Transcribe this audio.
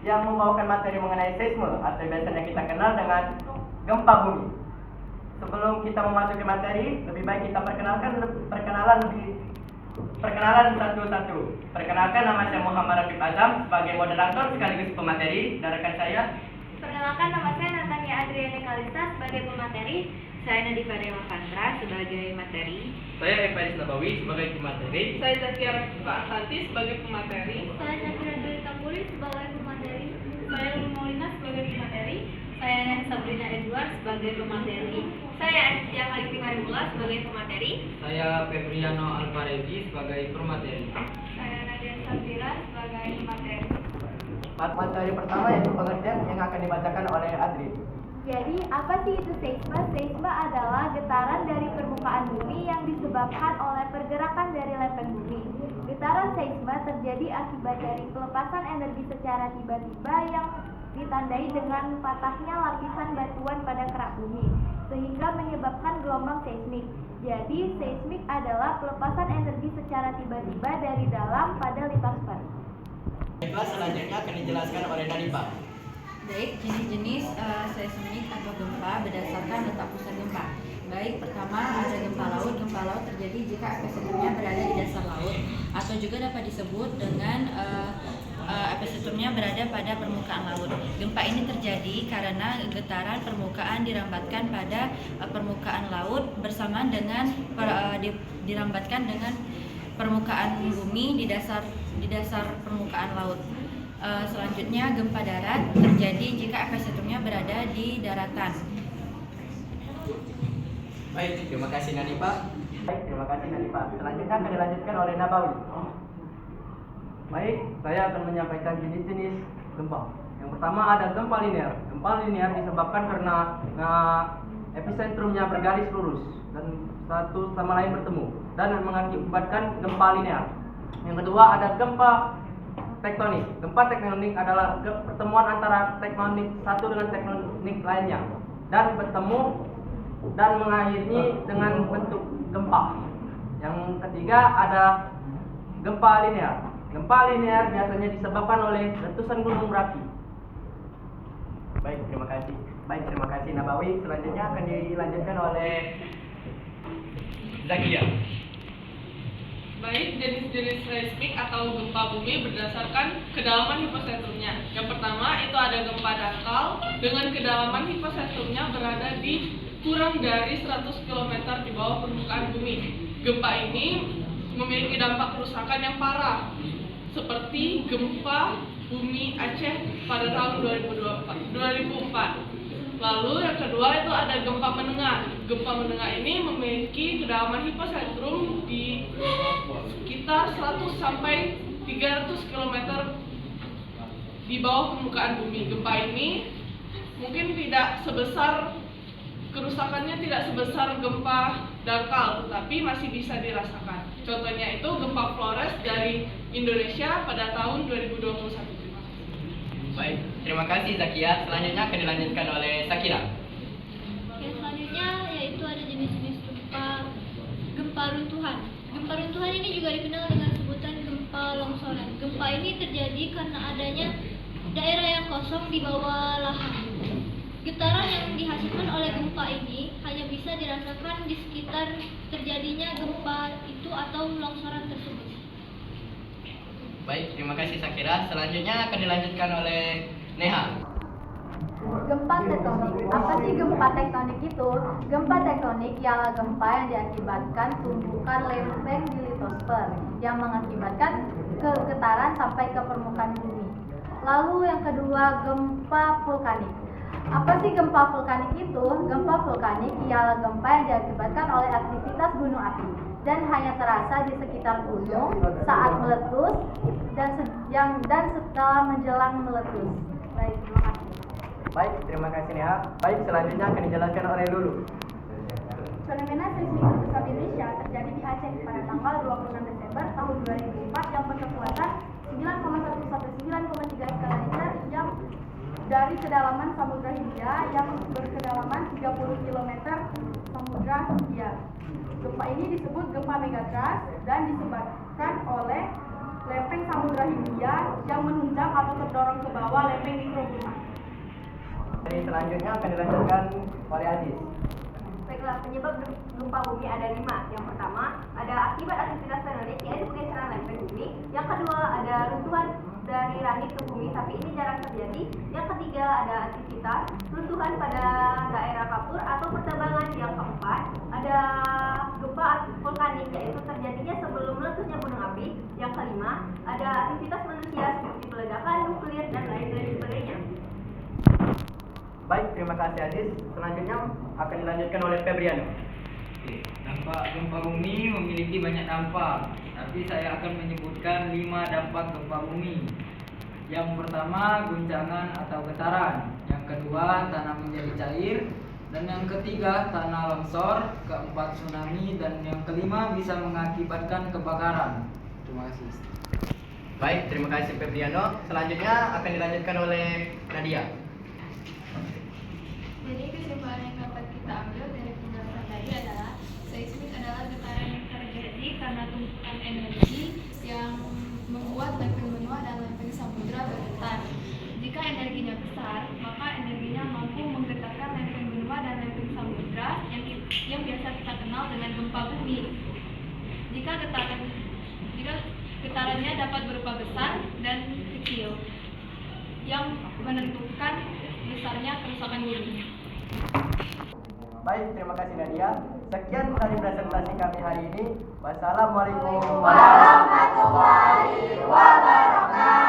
yang membawakan materi mengenai seisme atau biasanya kita kenal dengan gempa bumi. Sebelum kita memasuki materi, lebih baik kita perkenalan satu-satu. Perkenalkan, nama saya Muhammad Rafiq Azam sebagai moderator sekaligus pemateri. Dan rekan saya. Perkenalkan, nama saya Natania Adriana Kalista sebagai pemateri. Saya Nadifa Dewa Fandra sebagai materi. Saya Ekbaris Nabawi sebagai pemateri. Saya Zakia Santi sebagai pemateri. Saya Zakira Dwi Tamburi sebagai pemateri. Saya Lulu Maulina sebagai pemateri. Saya Nen Sabrina Edward sebagai pemateri. Saya Asia Maliki Marimula sebagai pemateri. Saya Febriano Alvarezi sebagai pemateri. Saya Nadia Safira sebagai pemateri. Materi pertama yaitu pengertian yang akan dibacakan oleh Adri. Jadi, apa sih itu seisme? Seisme adalah getaran dari permukaan bumi yang disebabkan oleh pergerakan dari lempeng bumi. Getaran seisme terjadi akibat dari pelepasan energi secara tiba-tiba yang ditandai dengan patahnya lapisan batuan pada kerak bumi, sehingga menyebabkan gelombang seismik. Jadi, seismik adalah pelepasan energi secara tiba-tiba dari dalam pada litosfer. Baiklah, selanjutnya akan dijelaskan oleh Nadifa. Baik, jenis-jenis seismik atau gempa berdasarkan letak pusat gempa. Baik, pertama ada gempa laut. Gempa laut terjadi jika epicentrumnya berada di dasar laut, atau juga dapat disebut dengan epicentrumnya berada pada permukaan laut. Gempa ini terjadi karena getaran permukaan dirambatkan pada permukaan laut bersamaan dengan dirambatkan dengan permukaan bumi di dasar permukaan laut. Selanjutnya gempa darat terjadi jika epicentrumnya berada di daratan. Baik, terima kasih Nadifa. Selanjutnya akan dilanjutkan oleh Nabawi. Baik, saya akan menyampaikan jenis-jenis gempa. Yang pertama ada gempa linear. Gempa linear disebabkan karena epicentrumnya bergaris lurus dan satu sama lain bertemu dan mengakibatkan gempa linear. Yang kedua ada gempa tektonik. Gempa tektonik adalah pertemuan antara tektonik satu dengan tektonik lainnya dan bertemu dan mengakhiri dengan bentuk gempa. Yang ketiga ada gempa linear. Gempa linear biasanya disebabkan oleh letusan gunung berapi. Baik, terima kasih Nabawi. Selanjutnya akan dilanjutkan oleh Zakia. Baik, jenis-jenis seismik atau gempa bumi berdasarkan kedalaman hiposentrumnya. Yang pertama itu ada gempa dangkal dengan kedalaman hiposentrumnya berada di kurang dari 100 km di bawah permukaan bumi. Gempa ini memiliki dampak kerusakan yang parah, seperti gempa bumi Aceh pada tahun 2004. Lalu yang kedua itu ada gempa menengah. Gempa menengah ini memiliki kedalaman hiposentrum di sekitar 100 sampai 300 km di bawah permukaan bumi. Gempa ini mungkin tidak sebesar, kerusakannya tidak sebesar gempa dangkal, tapi masih bisa dirasakan. Contohnya itu gempa Flores dari Indonesia pada tahun 2021. Baik, terima kasih Zakia. Selanjutnya akan dilanjutkan oleh Sakira. Yang selanjutnya yaitu ada jenis-jenis gempa runtuhan. Gempa runtuhan ini juga dikenal dengan sebutan gempa longsoran. Gempa ini terjadi karena adanya daerah yang kosong di bawah lahan. Getaran yang dihasilkan oleh gempa ini hanya bisa dirasakan di sekitar terjadinya gempa itu atau longsoran tersebut. Baik, terima kasih Sakira. Selanjutnya akan dilanjutkan oleh Neha. Gempa tektonik. Apa sih gempa tektonik itu? Gempa tektonik ialah gempa yang diakibatkan tumbukan lempeng di litosfer yang mengakibatkan getaran sampai ke permukaan bumi. Lalu yang kedua, gempa vulkanik. Apa sih gempa vulkanik itu? Gempa vulkanik ialah gempa yang diakibatkan oleh aktivitas gunung api dan hanya terasa di sekitar gunung saat meletus dan setelah menjelang meletus. Baik, terima kasih. Baik, terima kasih Neha. Baik, selanjutnya akan dijelaskan oleh Lulu. Fenomena seismik terbesar di Indonesia terjadi di Aceh pada tanggal 26 Desember tahun 2004 yang berkekuatan 9,119,3 skala Richter yang dari kedalaman Samudra Hindia yang berkedalaman 30 km Samudra Hindia. Gempa ini disebut gempa megatrust dan disebabkan oleh lempeng Samudra Hindia yang menunjang atau terdorong ke bawah lempeng mikroklimat. Materi selanjutnya akan dilanjutkan oleh Aziz. Baiklah, penyebab gempa bumi ada 5. Yang pertama, ada akibat aktivitas tektonik, yaitu pergeseran lempeng bumi. Yang kedua, ada runtuhan dari langit ke bumi, tapi ini jarang terjadi. Yang ketiga, ada aktivitas runtuhan pada daerah kapur atau pertambangan. Yang keempat, ada gempa vulkanik, yaitu terjadinya sebelum meletusnya gunung api. Yang kelima, ada aktivitas manusia seperti peledakan nuklir dan lain sebagainya. Baik, terima kasih Aziz. Selanjutnya akan dilanjutkan oleh Febriano. Oke, dampak gempa bumi memiliki banyak dampak, tapi saya akan menyebutkan 5 dampak gempa bumi. Yang pertama, guncangan atau getaran. Yang kedua, tanah menjadi cair. Dan yang ketiga, tanah longsor. Keempat, tsunami. Dan yang kelima, bisa mengakibatkan kebakaran. Terima kasih. Baik, terima kasih Febriano. Selanjutnya akan dilanjutkan oleh Nadia. Jadi kesimpulan yang dapat kita ambil dari penjelasan tadi adalah seismik adalah getaran yang terjadi karena tumpukan energi yang membuat lempeng benua dan lempeng samudra bergetar. Jika energinya besar, maka energinya mampu menggetarkan lempeng benua dan lempeng samudra yang biasa kita kenal dengan gempa bumi. Jika getarannya dapat berupa besar dan kecil yang menentukan besarnya kerusakan bumi. Baik, terima kasih Nadia. Sekian dari presentasi kami hari ini. Wassalamualaikum warahmatullahi wabarakatuh.